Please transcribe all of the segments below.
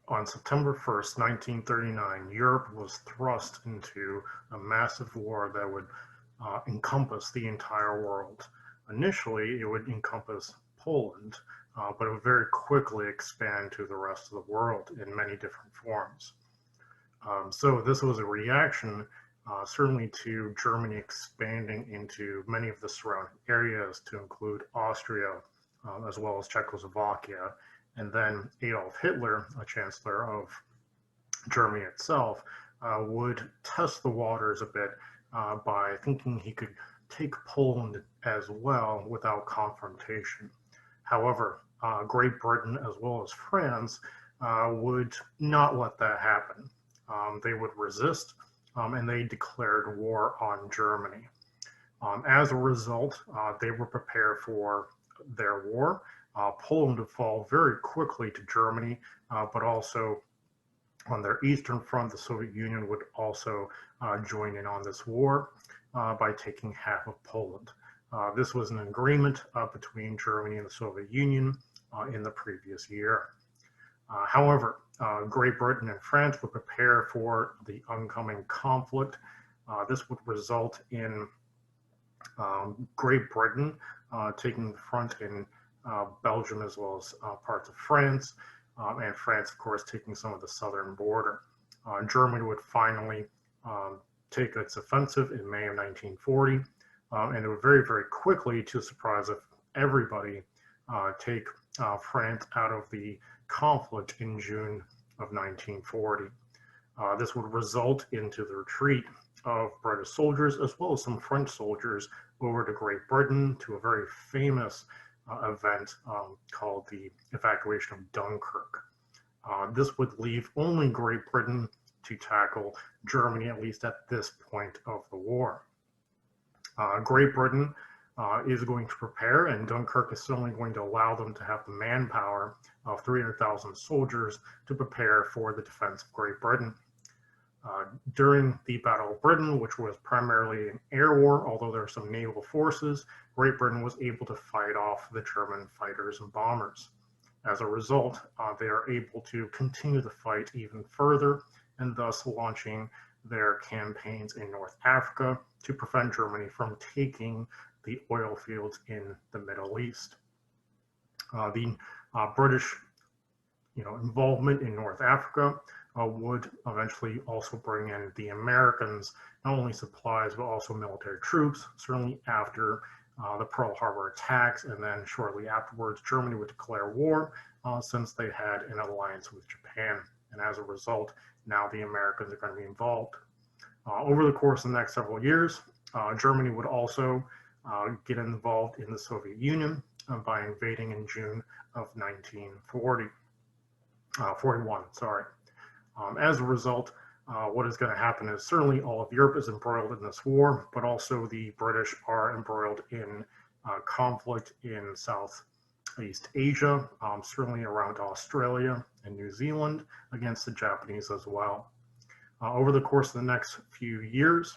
On September 1st, 1939, Europe was thrust into a massive war that would encompass the entire world. Initially, it would encompass Poland, but it would very quickly expand to the rest of the world in many different forms. So this was a reaction, certainly to Germany expanding into many of the surrounding areas to include Austria, as well as Czechoslovakia, and then Adolf Hitler, a chancellor of Germany itself, would test the waters a bit by thinking he could take Poland as well without confrontation. However, Great Britain as well as France would not let that happen. They would resist, and they declared war on Germany. As a result, they were prepared for their war. Poland would fall very quickly to Germany, but also on their eastern front, the Soviet Union would also join in on this war by taking half of Poland. This was an agreement between Germany and the Soviet Union in the previous year. However, Great Britain and France would prepare for the oncoming conflict. This would result in Great Britain taking the front in Belgium as well as parts of France, and France, of course, taking some of the southern border. Germany would finally take its offensive in May of 1940, and it would very, very quickly, to the surprise of everybody, take France out of the conflict in June of 1940. This would result into the retreat of British soldiers as well as some French soldiers over to Great Britain to a very famous event called the evacuation of Dunkirk. This would leave only Great Britain to tackle Germany, at least at this point of the war. Great Britain is going to prepare, and Dunkirk is certainly going to allow them to have the manpower of 300,000 soldiers to prepare for the defense of Great Britain. During the Battle of Britain, which was primarily an air war, although there were some naval forces, Great Britain was able to fight off the German fighters and bombers. As a result, they are able to continue the fight even further, and thus launching their campaigns in North Africa to prevent Germany from taking the oil fields in the Middle East. The British involvement in North Africa would eventually also bring in the Americans, not only supplies, but also military troops, certainly after the Pearl Harbor attacks, and then shortly afterwards, Germany would declare war since they had an alliance with Japan. And as a result, now the Americans are going to be involved. Over the course of the next several years, Germany would also get involved in the Soviet Union by invading in June of 1941. As a result, what is going to happen is certainly all of Europe is embroiled in this war, but also the British are embroiled in conflict in Southeast Asia, certainly around Australia and New Zealand, against the Japanese as well. Over the course of the next few years,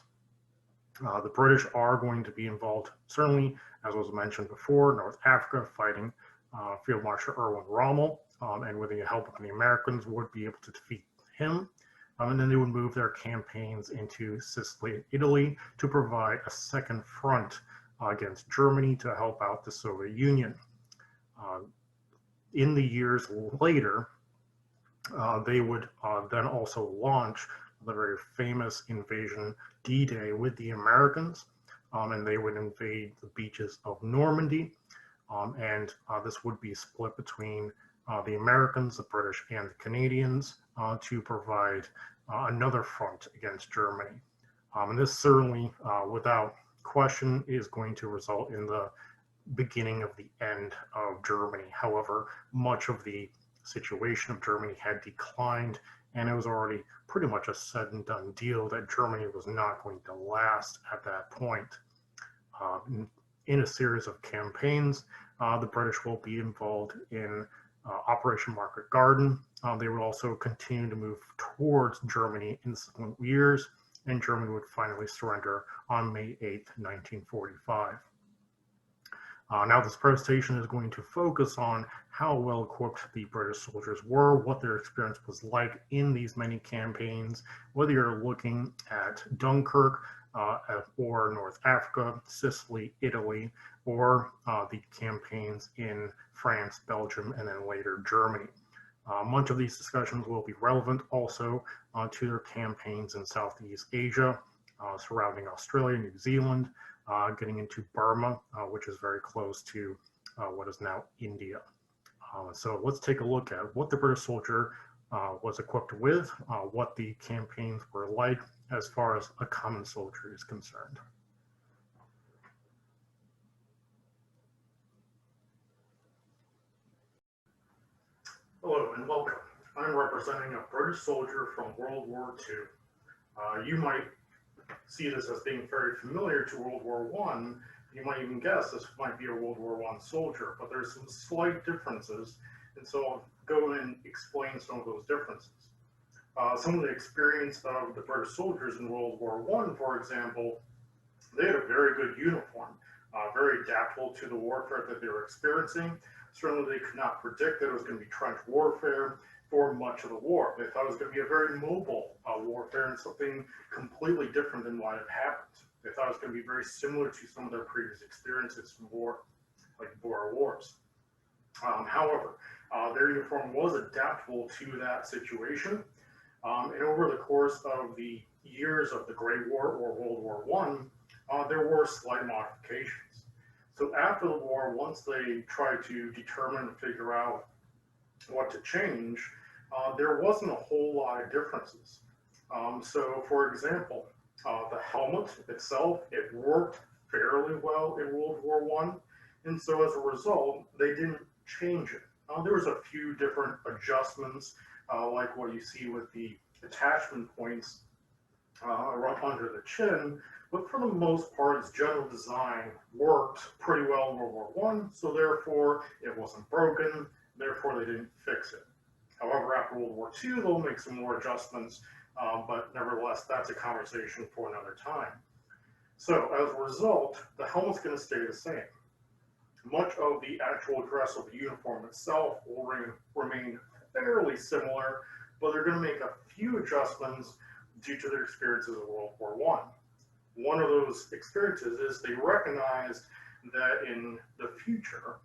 the British are going to be involved, certainly, as was mentioned before, North Africa, fighting Field Marshal Erwin Rommel, and with the help of the Americans, would be able to defeat him. And then they would move their campaigns into Sicily and Italy to provide a second front against Germany to help out the Soviet Union. In the years later, they would then also launch the very famous invasion D-Day with the Americans, and they would invade the beaches of Normandy, and this would be split between the Americans, the British, and the Canadians to provide another front against Germany. And this certainly, without question, is going to result in the beginning of the end of Germany. However, much of the situation of Germany had declined, and it was already pretty much a said and done deal that Germany was not going to last at that point. In a series of campaigns, the British will be involved in Operation Market Garden. They would also continue to move towards Germany in subsequent years, and Germany would finally surrender on May 8th, 1945. Now this presentation is going to focus on how well equipped the British soldiers were, what their experience was like in these many campaigns, whether you're looking at Dunkirk or North Africa, Sicily, Italy, or the campaigns in France, Belgium, and then later Germany. Much of these discussions will be relevant also to their campaigns in Southeast Asia, surrounding Australia, New Zealand, getting into Burma, which is very close to what is now India. So let's take a look at what the British soldier was equipped with, what the campaigns were like as far as a common soldier is concerned. Hello and welcome. I'm representing a British soldier from World War II. You might see this as being very familiar to World War I. You might even guess this might be a World War I soldier, but there's some slight differences, and so I'll go and explain some of those differences. Some of the experience of the British soldiers in World War I, for example, they had a very good uniform, very adaptable to the warfare that they were experiencing. Certainly they could not predict that it was going to be trench warfare for much of the war. They thought it was going to be a very mobile warfare and something completely different than what had happened. They thought it was going to be very similar to some of their previous experiences from war, like Boer Wars. However, their uniform was adaptable to that situation. And over the course of the years of the Great War or World War I, there were slight modifications. So after the war, once they tried to determine and figure out what to change, there wasn't a whole lot of differences. So for example, the helmet itself, it worked fairly well in World War I. And so as a result, they didn't change it. There was a few different adjustments, like what you see with the attachment points right under the chin, but for the most part, its general design worked pretty well in World War I, so therefore it wasn't broken, therefore they didn't fix it. However, after World War II, they'll make some more adjustments, but nevertheless, that's a conversation for another time. So as a result, the helmet's going to stay the same. Much of the actual dress of the uniform itself will remain fairly similar, but they're going to make a few adjustments due to their experiences in World War I. One of those experiences is they recognized that in the future,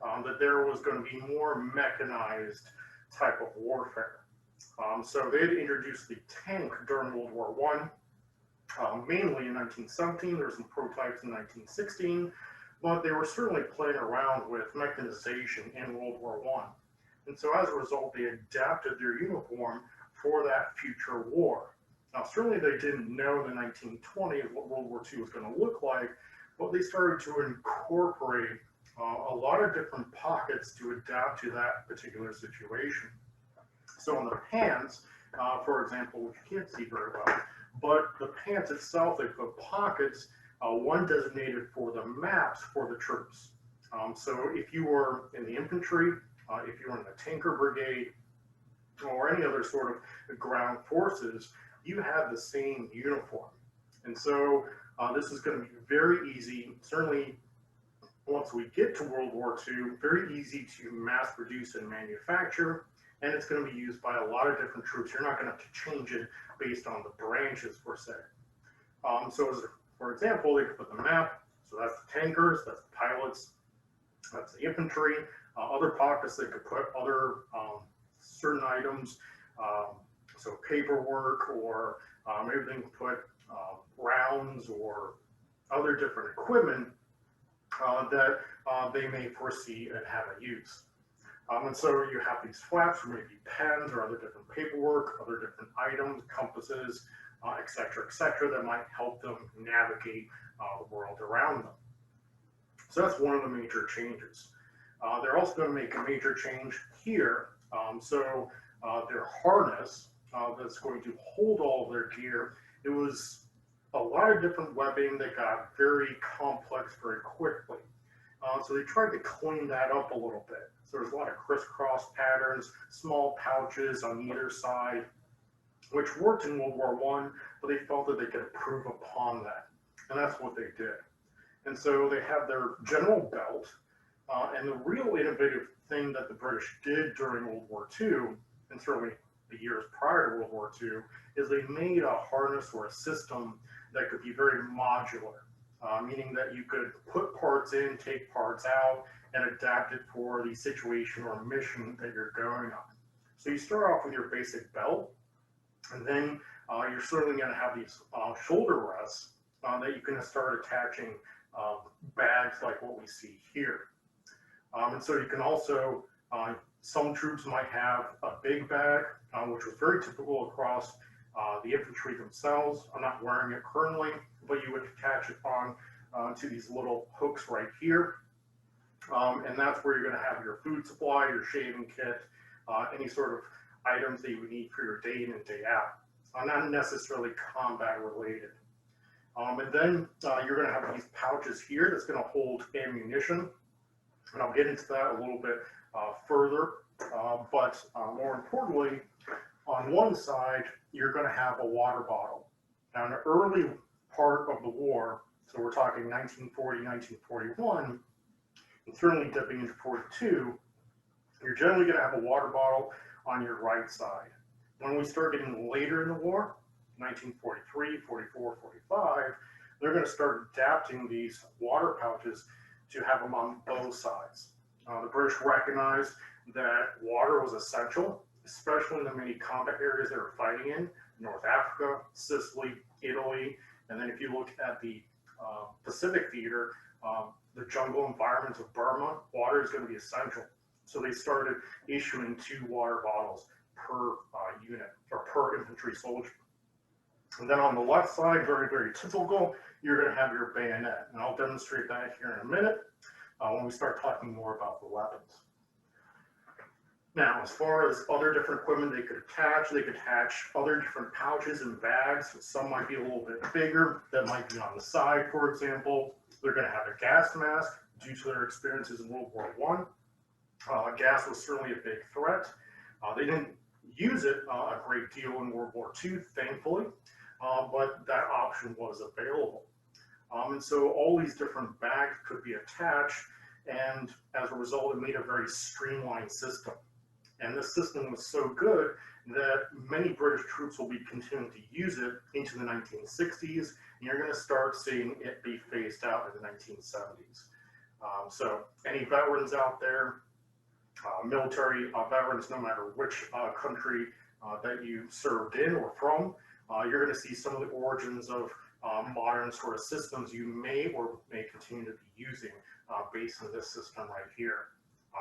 that there was going to be more mechanized type of warfare. So they had introduced the tank during World War I, mainly in 1917. There were some prototypes in 1916, but they were certainly playing around with mechanization in World War I. And so as a result, they adapted their uniform for that future war. Now, certainly they didn't know in the 1920s what World War II was going to look like, but they started to incorporate a lot of different pockets to adapt to that particular situation. So on the pants, for example, which you can't see very well, but the pants itself, they put pockets, one designated for the maps for the troops. So if you were in the infantry, if you were in the tanker brigade, or any other sort of ground forces, you have the same uniform. And so this is going to be very easy, certainly once we get to World War II, very easy to mass produce and manufacture, and it's going to be used by a lot of different troops. You're not going to have to change it based on the branches per se. So as, for example, they could put the map, so that's the tankers, that's the pilots, that's the infantry, other pockets they could put other certain items, so paperwork, or maybe they can put rounds or other different equipment that they may foresee and have a use. And so you have these flaps for maybe pens or other different paperwork, other different items, compasses, et cetera, that might help them navigate the world around them. So that's one of the major changes. They're also going to make a major change here. So their harness that's going to hold all of their gear, it was a lot of different webbing that got very complex very quickly. So they tried to clean that up a little bit. So there's a lot of crisscross patterns, small pouches on either side, which worked in World War I, but they felt that they could improve upon that. And that's what they did. And so they have their general belt. And the real innovative thing that the British did during World War II, and certainly the years prior to World War II, is they made a harness or a system that could be very modular, meaning that you could put parts in, take parts out, and adapt it for the situation or mission that you're going on. So you start off with your basic belt, and then you're certainly going to have these shoulder rests that you can start attaching bags like what we see here. And so you can also, some troops might have a big bag, which was very typical across the infantry themselves. I'm not wearing it currently, but you would attach it on to these little hooks right here. And that's where you're going to have your food supply, your shaving kit, any sort of items that you would need for your day in and day out. Not necessarily combat related. And then you're going to have these pouches here that's going to hold ammunition. And I'll get into that a little bit further. But more importantly, on one side, you're going to have a water bottle. Now, in the early part of the war, so we're talking 1940, 1941, and certainly dipping into 42, you're generally going to have a water bottle on your right side. When we start getting later in the war, 1943, 44, 45, they're going to start adapting these water pouches to have them on both sides. The British recognized that water was essential, especially in the many combat areas they were fighting in, North Africa, Sicily, Italy, and then if you look at the Pacific theater, the jungle environments of Burma, water is going to be essential. So they started issuing 2 water bottles per unit or per infantry soldier. And then on the left side, very, very typical, you're going to have your bayonet. And I'll demonstrate that here in a minute when we start talking more about the weapons. Now, as far as other different equipment they could attach other different pouches and bags. Some might be a little bit bigger, that might be on the side, for example. They're going to have a gas mask due to their experiences in World War I. Gas was certainly a big threat. They didn't use it a great deal in World War II, thankfully, but that option was available. And so all these different bags could be attached, and as a result, it made a very streamlined system. And this system was so good that many British troops will be continuing to use it into the 1960s, and you're going to start seeing it be phased out in the 1970s. So any veterans out there, military veterans, no matter which country that you served in or from, you're going to see some of the origins of modern sort of systems you may or may continue to be using based on this system right here.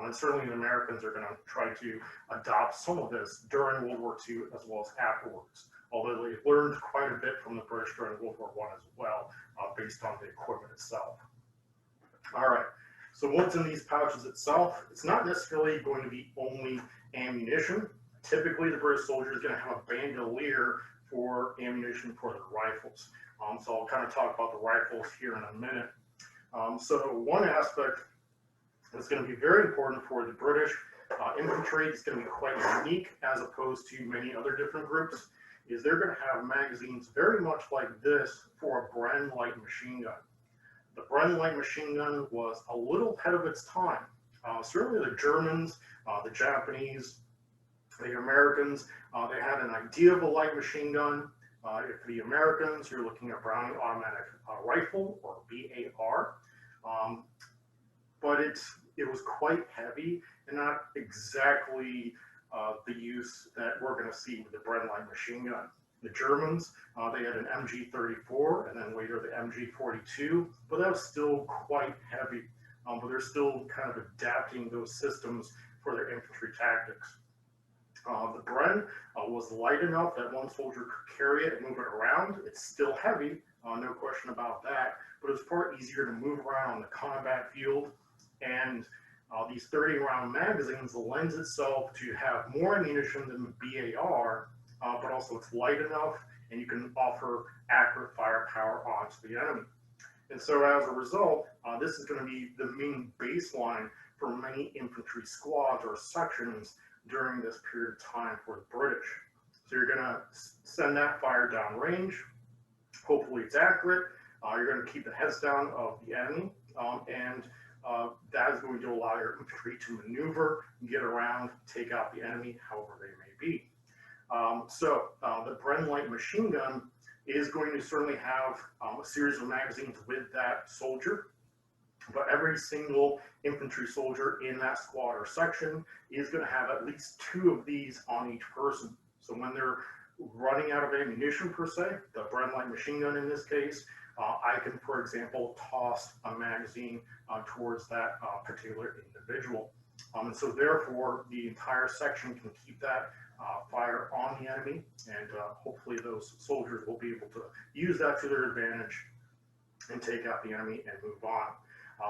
And certainly the Americans are going to try to adopt some of this during World War II as well as afterwards, although they learned quite a bit from the British during World War I as well, based on the equipment itself. All right, so what's in these pouches itself? It's not necessarily going to be only ammunition. Typically, the British soldier is going to have a bandolier for ammunition for their rifles. So I'll kind of talk about the rifles here in a minute. So one aspect that's going to be very important for the British infantry, it's going to be quite unique as opposed to many other different groups, is they're going to have magazines very much like this for a Bren light machine gun. The Bren light machine gun was a little ahead of its time. Certainly the Germans, the Japanese, the Americans, they had an idea of a light machine gun. If the Americans, you're looking at Browning Automatic Rifle, or BAR, but it was quite heavy and not exactly the use that we're going to see with the Bren light machine gun. The Germans, they had an MG34 and then later the MG42, but that was still quite heavy. But they're still kind of adapting those systems for their infantry tactics. The Bren was light enough that one soldier could carry it and move it around. It's still heavy, no question about that, but it's far easier to move around on the combat field. And these 30-round magazines lends itself to have more ammunition than the BAR, but also it's light enough and you can offer accurate firepower onto the enemy. And so as a result, this is going to be the main baseline for many infantry squads or sections during this period of time for the British. So you're going to send that fire down range. Hopefully it's accurate. You're going to keep the heads down of the enemy, and that is going to allow your infantry to maneuver, get around, take out the enemy, however they may be. The Bren light machine gun is going to certainly have a series of magazines with that soldier, but every single infantry soldier in that squad or section is going to have at least 2 of these on each person. So when they're running out of ammunition per se, the Bren light machine gun in this case, I can, for example, toss a magazine towards that particular individual. And so therefore, the entire section can keep that fire on the enemy, and hopefully those soldiers will be able to use that to their advantage and take out the enemy and move on.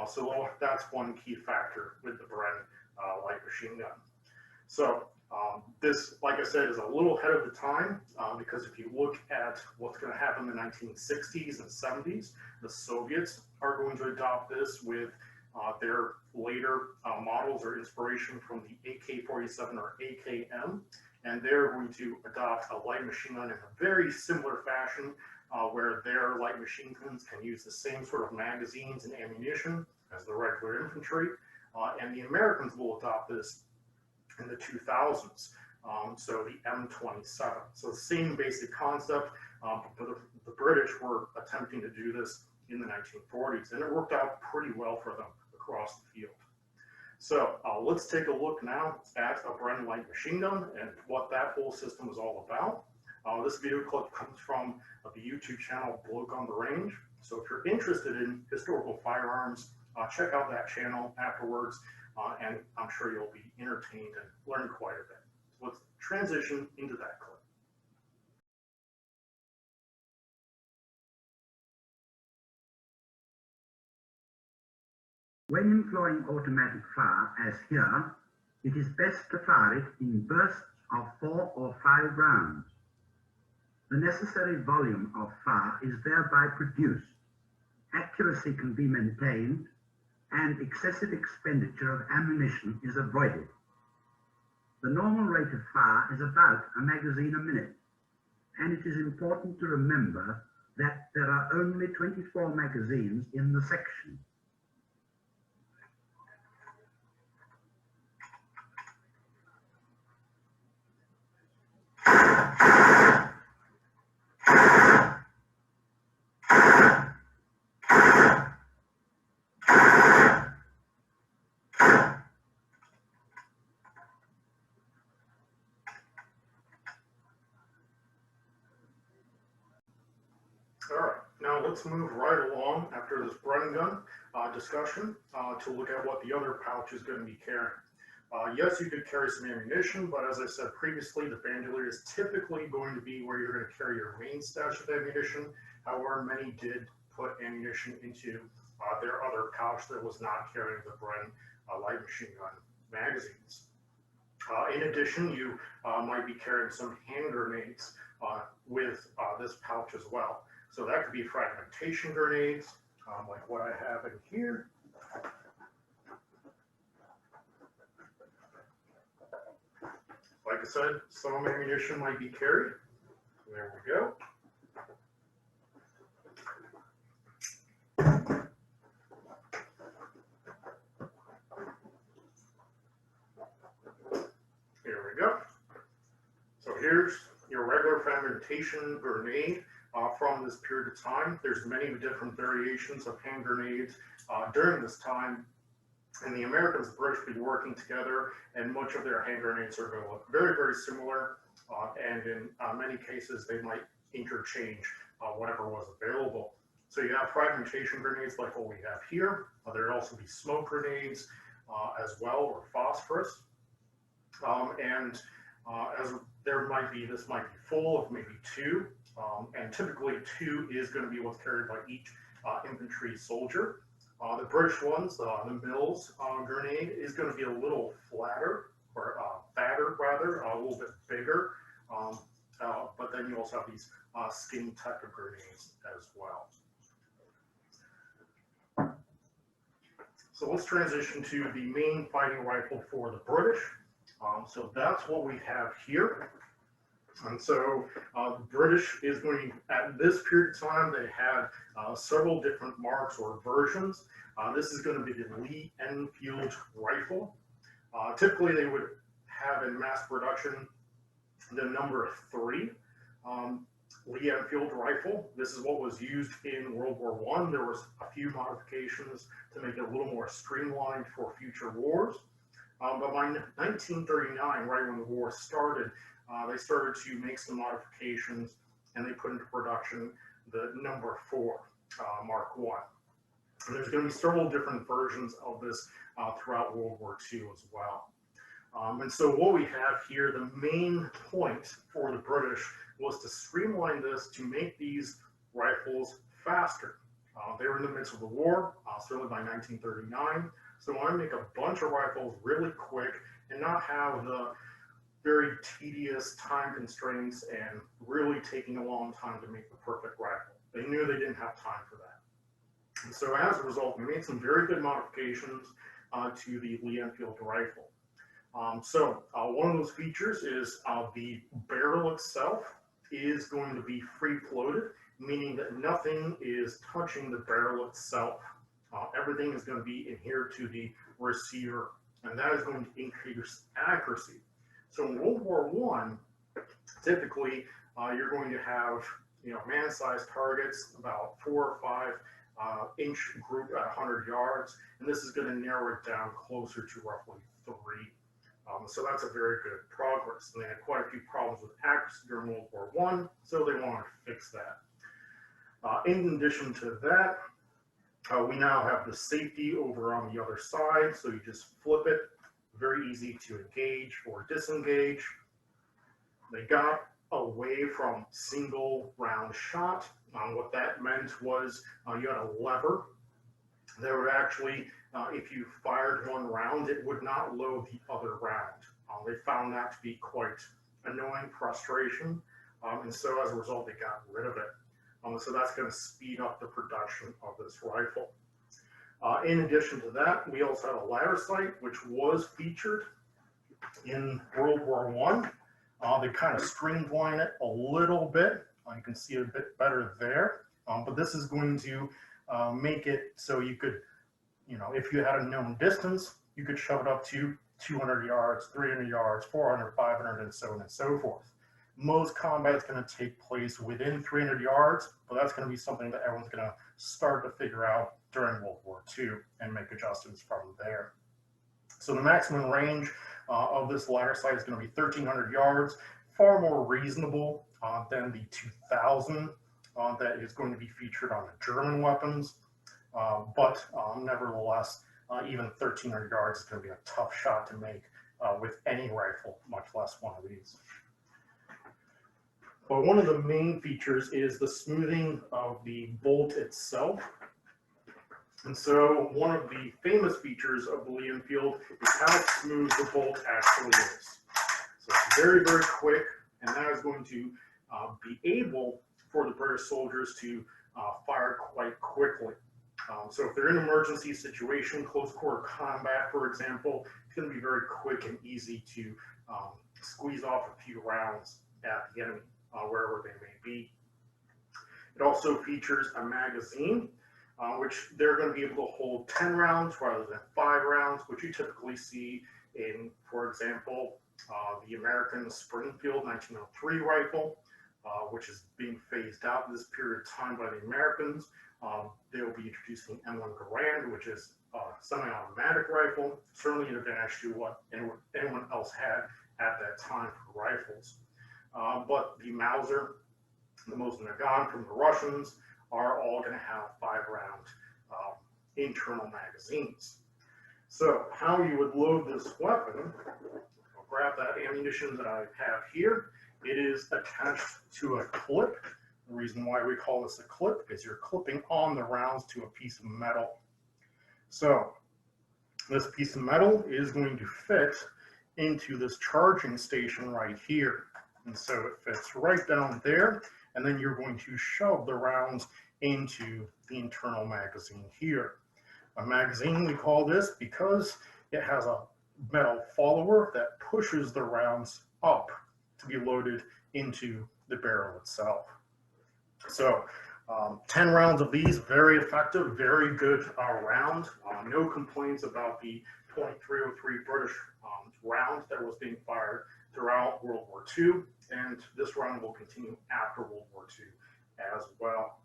So that's one key factor with the Bren light machine gun. So this, like I said, is a little ahead of the time because if you look at what's going to happen in the 1960s and 70s, the Soviets are going to adopt this with their later models or inspiration from the AK-47 or AKM, and they're going to adopt a light machine gun in a very similar fashion where their light machine guns can use the same sort of magazines and ammunition as the regular infantry, and the Americans will adopt this in the 2000s, so the M27. So the same basic concept, but the British were attempting to do this in the 1940s, and it worked out pretty well for them across the field. So let's take a look now at a Bren light machine gun and what that whole system is all about. This video clip comes from the YouTube channel Bloke on the Range. So if you're interested in historical firearms, check out that channel afterwards, and I'm sure you'll be entertained and learn quite a bit. So let's transition into that clip. When employing automatic fire, as here, it is best to fire it in bursts of 4 or 5 rounds. The necessary volume of fire is thereby produced, accuracy can be maintained, and excessive expenditure of ammunition is avoided. The normal rate of fire is about a magazine a minute, and it is important to remember that there are only 24 magazines in the section. All right, now let's move right along after this Bren gun discussion to look at what the other pouch is going to be carrying. Yes, you could carry some ammunition, but as I said previously, the bandolier is typically going to be where you're going to carry your main stash of ammunition. However, many did put ammunition into their other pouch that was not carrying the Bren light machine gun magazines. In addition, you might be carrying some hand grenades with this pouch as well. So that could be fragmentation grenades, like what I have in here. Like I said, some ammunition might be carried. There we go. Here we go. So here's your regular fragmentation grenade from this period of time. There's many different variations of hand grenades during this time. And the Americans and British will be working together, and much of their hand grenades are going to look very, very similar. And in many cases, they might interchange whatever was available. So you have fragmentation grenades like what we have here. There will also be smoke grenades as well, or phosphorus. As there might be, this might be full of maybe 2. And typically 2 is going to be what's carried by each infantry soldier. The British ones, the Mills grenade, is going to be a little flatter, or fatter rather, a little bit bigger. But then you also have these skinny type of grenades as well. So let's transition to the main fighting rifle for the British. So that's what we have here. And so the British is going, at this period of time, they had several different marks or versions. This is going to be the Lee Enfield rifle. Typically, they would have in mass production the number 3 Lee Enfield rifle. This is what was used in World War I. There was a few modifications to make it a little more streamlined for future wars. But by 1939, right when the war started, they started to make some modifications and they put into production the number 4 Mark I. And there's going to be several different versions of this throughout World War II as well. And so what we have here, the main point for the British was to streamline this to make these rifles faster. They were in the midst of the war, certainly by 1939. So they want to make a bunch of rifles really quick and not have the very tedious time constraints and really taking a long time to make the perfect rifle. They knew they didn't have time for that. And so as a result, we made some very good modifications to the Lee Enfield rifle. One of those features is the barrel itself is going to be free floated, meaning that nothing is touching the barrel itself. Everything is going to be adhered to the receiver, and that is going to increase accuracy. So in World War I, typically you're going to have man-sized targets, about 4 or 5 inch group at 100 yards, and this is going to narrow it down closer to roughly 3. So that's a very good progress. And they had quite a few problems with accuracy during World War I, so they wanted to fix that. In addition to that, we now have the safety over on the other side, so you just flip it, very easy to engage or disengage. They got away from single round shot. What that meant was you had a lever that would actually, if you fired one round, it would not load the other round. They found that to be quite annoying frustration, and so as a result, they got rid of it. So that's going to speed up the production of this rifle. In addition to that, we also had a ladder sight, which was featured in World War I. They kind of streamlined it a little bit. You can see it a bit better there, but this is going to make it so you could, if you had a known distance, you could shove it up to 200 yards, 300 yards, 400, 500, and so on and so forth. Most combat is going to take place within 300 yards, but that's going to be something that everyone's going to start to figure out during World War II and make adjustments from there. So the maximum range of this ladder sight is going to be 1,300 yards, far more reasonable than the 2,000 that is going to be featured on the German weapons. But nevertheless, even 1,300 yards is going to be a tough shot to make with any rifle, much less one of these. But one of the main features is the smoothing of the bolt itself. And so one of the famous features of the Lee Enfield is how smooth the bolt actually is. So it's very, very quick, and that is going to be able for the British soldiers to fire quite quickly. So if they're in an emergency situation, close quarter combat, for example, it's going to be very quick and easy to squeeze off a few rounds at the enemy, wherever they may be. It also features a magazine, which they're going to be able to hold 10 rounds rather than 5 rounds, which you typically see in, for example, the American Springfield 1903 rifle, which is being phased out in this period of time by the Americans. They will be introducing M1 Garand, which is a semi-automatic rifle, certainly an advantage to what anyone else had at that time for rifles. But the Mauser, the Mosin Nagant from the Russians, are all going to have 5-round internal magazines. So how you would load this weapon, I'll grab that ammunition that I have here. It is attached to a clip. The reason why we call this a clip is you're clipping on the rounds to a piece of metal. So this piece of metal is going to fit into this charging station right here. And so it fits right down there, and then you're going to shove the rounds into the internal magazine here. A magazine, we call this because it has a metal follower that pushes the rounds up to be loaded into the barrel itself. So 10 rounds of these, very effective, very good round. No complaints about the .303 British round that was being fired throughout World War II, and this round will continue after World War II as well.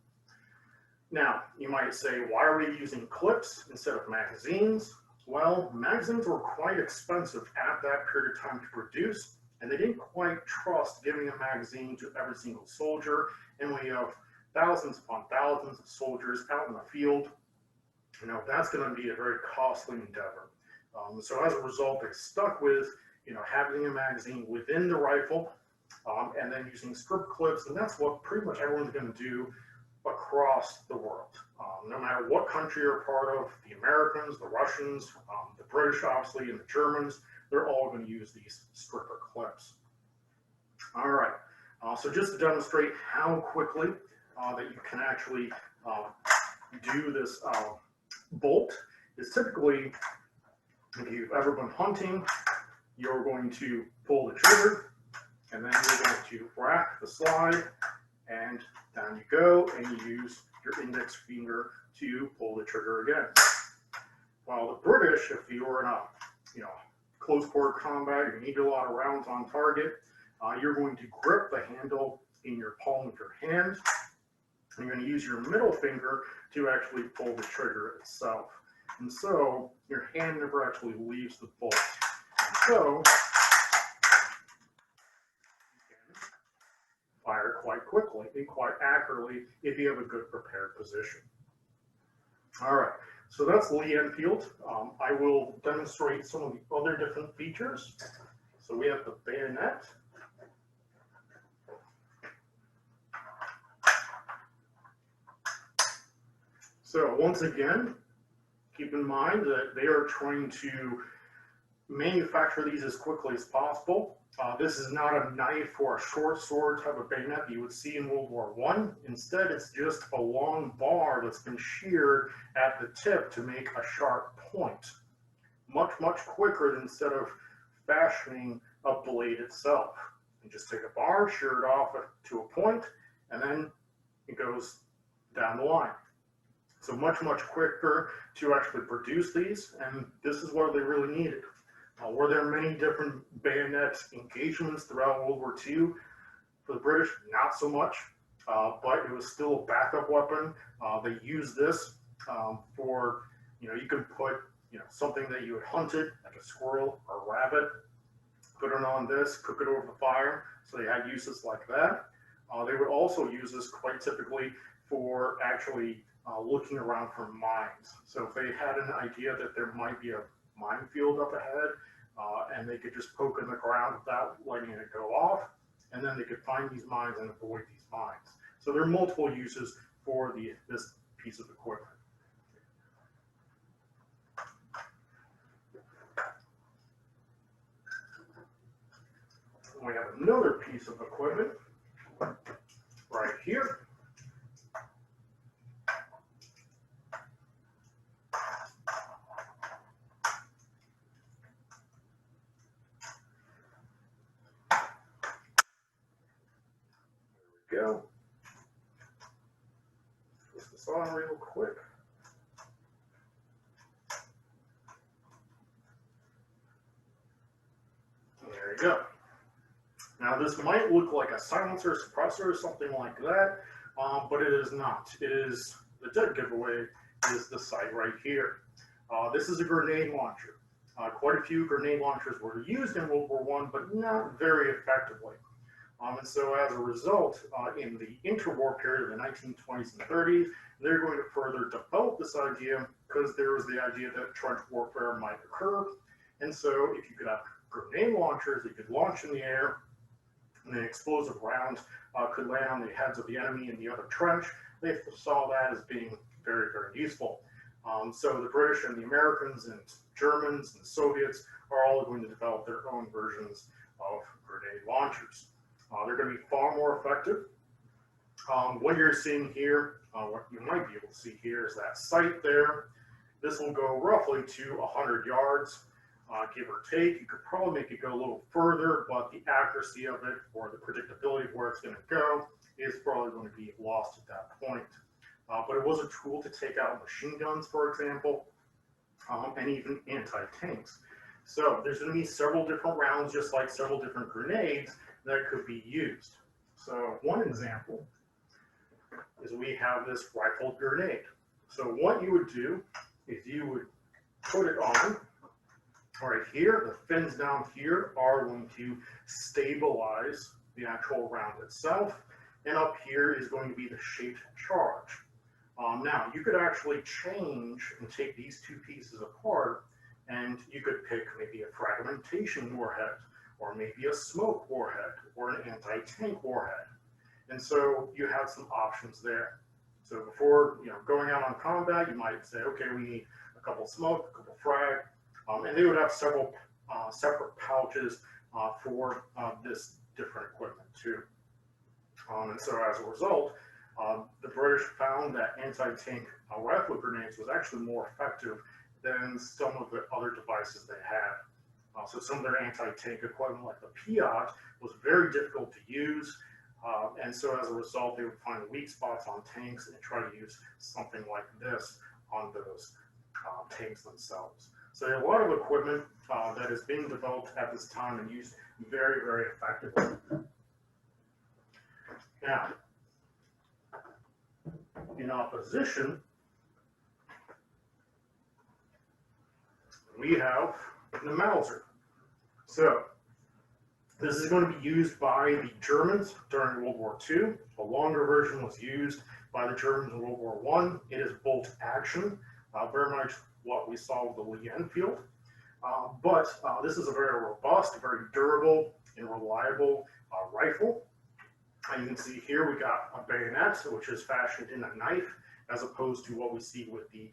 Now, you might say, why are we using clips instead of magazines? Well, magazines were quite expensive at that period of time to produce, and they didn't quite trust giving a magazine to every single soldier, and we have thousands upon thousands of soldiers out in the field. You know, that's going to be a very costly endeavor. So as a result, they stuck with, you know, having a magazine within the rifle, and then using strip clips, and that's what pretty much everyone's going to do across the world. No matter what country you're a part of, the Americans, the Russians, the British, obviously, and the Germans, they're all going to use these stripper clips. All right, so just to demonstrate how quickly that you can actually do this bolt is typically, if you've ever been hunting, you're going to pull the trigger, and then you're going to rack the slide, and down you go, and you use your index finger to pull the trigger again. While the British, if you were in a, you know, close quarter combat, you need a lot of rounds on target, you're going to grip the handle in your palm of your hand, and you're going to use your middle finger to actually pull the trigger itself. And so your hand never actually leaves the bolt. And so fire quite quickly and quite accurately if you have a good prepared position. All right, so that's Lee Enfield. I will demonstrate some of the other different features. So we have the bayonet. So once again, keep in mind that they are trying to manufacture these as quickly as possible. This is not a knife or a short sword type of bayonet that you would see in World War I. Instead, it's just a long bar that's been sheared at the tip to make a sharp point. Much, much quicker than instead of fashioning a blade itself. You just take a bar, shear it off to a point, and then it goes down the line. So much, much quicker to actually produce these, and this is what they really needed. Were there many different bayonet engagements throughout World War II? For the British, not so much, but it was still a backup weapon. They used this for, you know, you could put, you know, something that you had hunted, like a squirrel or a rabbit, put it on this, cook it over the fire. So they had uses like that. They would also use this quite typically for actually looking around for mines. So if they had an idea that there might be a minefield up ahead, and they could just poke in the ground without letting it go off, and then they could find these mines and avoid these mines. So there are multiple uses for this piece of equipment. We have another piece of equipment right here. Go. Twist this on real quick. There you go. Now this might look like a silencer, suppressor, or something like that, but it is not. It is, the dead giveaway is the sight right here. This is a grenade launcher. Quite a few grenade launchers were used in World War I, but not very effectively. And so as a result, in the interwar period of the 1920s and 30s, they're going to further develop this idea because there was the idea that trench warfare might occur. And so if you could have grenade launchers that you could launch in the air, and the explosive round could land on the heads of the enemy in the other trench, they saw that as being very, very useful. So the British and the Americans and Germans and Soviets are all going to develop their own versions of grenade launchers. They're going to be far more effective. What you're seeing here, what you might be able to see here is that sight there. This will go roughly to 100 yards. give or take. You could probably make it go a little further, but the accuracy of it or the predictability of where it's going to go is probably going to be lost at that point. But it was a tool to take out machine guns, for example, and even anti-tanks. So there's going to be several different rounds, just like several different grenades that could be used. So one example is we have this rifled grenade. So what you would do is you would put it on right here. The fins down here are going to stabilize the actual round itself, and up here is going to be the shaped charge. Now, you could actually change and take these two pieces apart, and you could pick maybe a fragmentation warhead, or maybe a smoke warhead, or an anti-tank warhead. And so you have some options there. So before going out on combat, you might say, okay, we need a couple smoke, a couple frag, and they would have several separate pouches for this different equipment too. And so as a result, the British found that anti-tank rifle grenades was actually more effective than some of the other devices they had. So some of their anti-tank equipment, like the Piat, was very difficult to use. And so as a result, they would find weak spots on tanks and try to use something like this on those tanks themselves. So a lot of equipment that is being developed at this time and used very, very effectively. Now, in opposition, we have the Mauser. So this is going to be used by the Germans during World War II. A longer version was used by the Germans in World War I. It is bolt action, very much what we saw with the Lee Enfield. But this is a very robust, very durable, and reliable rifle. And you can see here we got a bayonet, which is fashioned in a knife, as opposed to what we see with the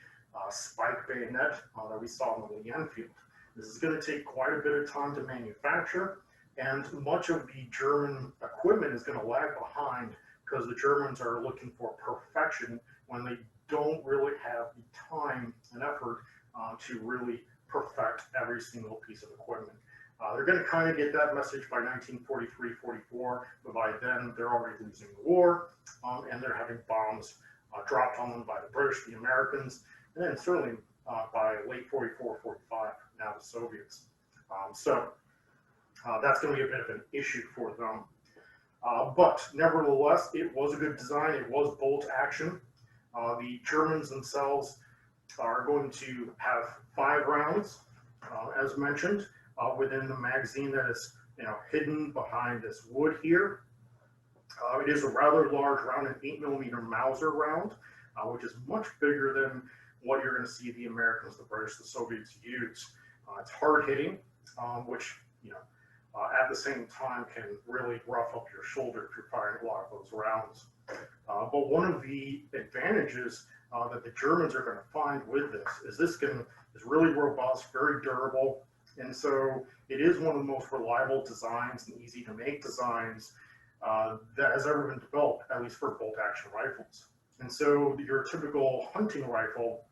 spike bayonet that we saw in the Lee Enfield. This is going to take quite a bit of time to manufacture, and much of the German equipment is going to lag behind because the Germans are looking for perfection when they don't really have the time and effort to really perfect every single piece of equipment. They're going to kind of get that message by 1943-44, but by then they're already losing the war, and they're having bombs dropped on them by the British, the Americans, and then certainly by late 44-45, now the Soviets. So that's going to be a bit of an issue for them. But nevertheless, it was a good design. It was bolt action. The Germans themselves are going to have 5 rounds, as mentioned, within the magazine that is hidden behind this wood here. It is a rather large round, an 8mm Mauser round, which is much bigger than what you're going to see the Americans, the British, the Soviets use. It's hard hitting, which at the same time can really rough up your shoulder if you're firing a lot of those rounds. But one of the advantages that the Germans are going to find with this is is really robust, very durable, and so it is one of the most reliable designs and easy to make designs that has ever been developed, at least for bolt action rifles. And so your typical hunting rifle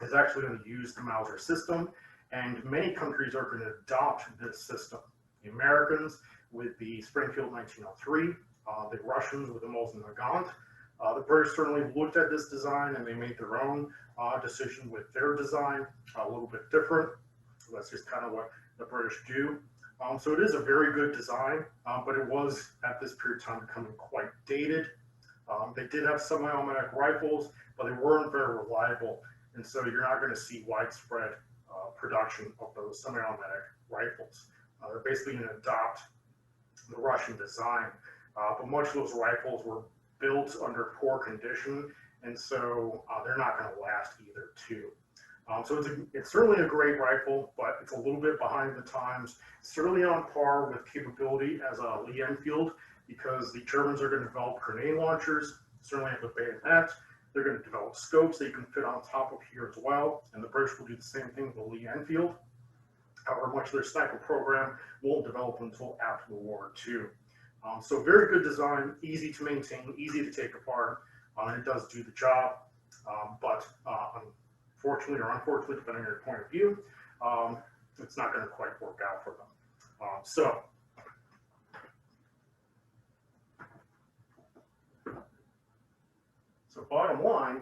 is actually going to use the Mauser system, and many countries are going to adopt this system. The Americans with the Springfield 1903, the Russians with the Mosin Nagant. The British certainly looked at this design and they made their own decision with their design, a little bit different. So that's just kind of what the British do. So it is a very good design, but it was at this period of time becoming quite dated. They did have semi-automatic rifles, but they weren't very reliable, and so you're not going to see widespread production of those semi-automatic rifles. They're basically going to adopt the Russian design, but much of those rifles were built under poor condition, and so they're not going to last either too. So it's certainly a great rifle, but it's a little bit behind the times. Certainly on par with capability as a Lee Enfield, because the Germans are going to develop grenade launchers, certainly have a bayonet. They're going to develop scopes that you can fit on top of here as well, and the British will do the same thing with the Lee Enfield. However, much of their sniper program won't develop until after the war too. So very good design, easy to maintain, easy to take apart, and it does do the job. But unfortunately or unfortunately, depending on your point of view, it's not going to quite work out for them. So bottom line,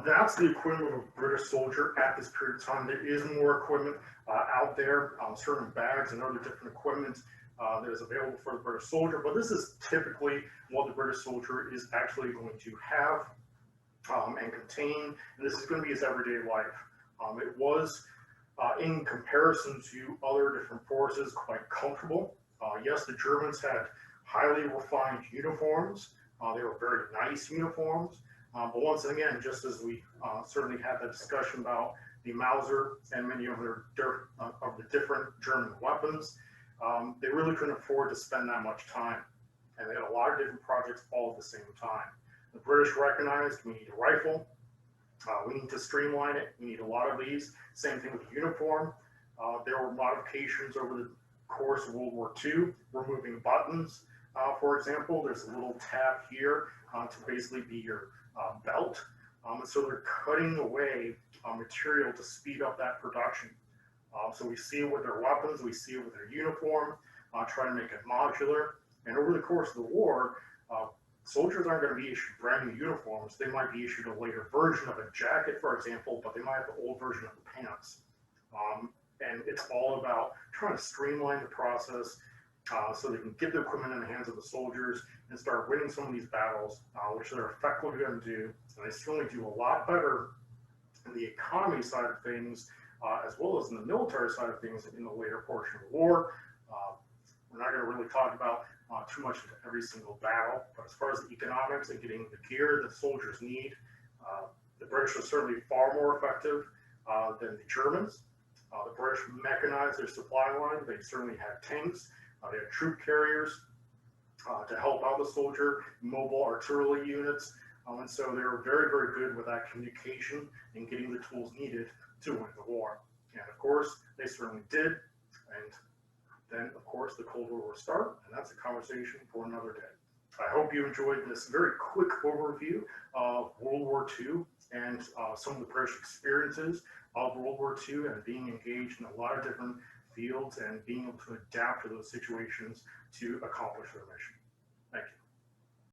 that's the equivalent of a British soldier at this period of time. There is more equipment out there, certain bags and other different equipment that is available for the British soldier, but this is typically what the British soldier is actually going to have and contain, and this is going to be his everyday life. It was, in comparison to other different forces, quite comfortable. Yes, the Germans had highly refined uniforms. They were very nice uniforms. But once again, just as we certainly had the discussion about the Mauser and many of the different German weapons, they really couldn't afford to spend that much time. And they had a lot of different projects all at the same time. The British recognized we need a rifle, we need to streamline it, we need a lot of these. Same thing with uniform. There were modifications over the course of World War II, removing buttons. For example, there's a little tab here to basically be your belt. And so they're cutting away material to speed up that production. So we see it with their weapons, we see it with their uniform, trying to make it modular. And over the course of the war, soldiers aren't going to be issued brand new uniforms. They might be issued a later version of a jacket, for example, but they might have the old version of the pants. And it's all about trying to streamline the process so they can get the equipment in the hands of the soldiers and start winning some of these battles, which they're effectively going to do. And they certainly do a lot better in the economy side of things, as well as in the military side of things in the later portion of the war. We're not going to really talk about too much into every single battle, but as far as the economics and getting the gear that soldiers need, the British are certainly far more effective than the Germans. The British mechanized their supply line. They certainly had tanks. They had troop carriers to help out the soldier, mobile artillery units. And so they were very, very good with that communication and getting the tools needed to win the war. And of course, they certainly did. And then, of course, the Cold War will start, and that's a conversation for another day. I hope you enjoyed this very quick overview of World War II and some of the British experiences of World War II and being engaged in a lot of different fields and being able to adapt to those situations to accomplish their mission. Thank you.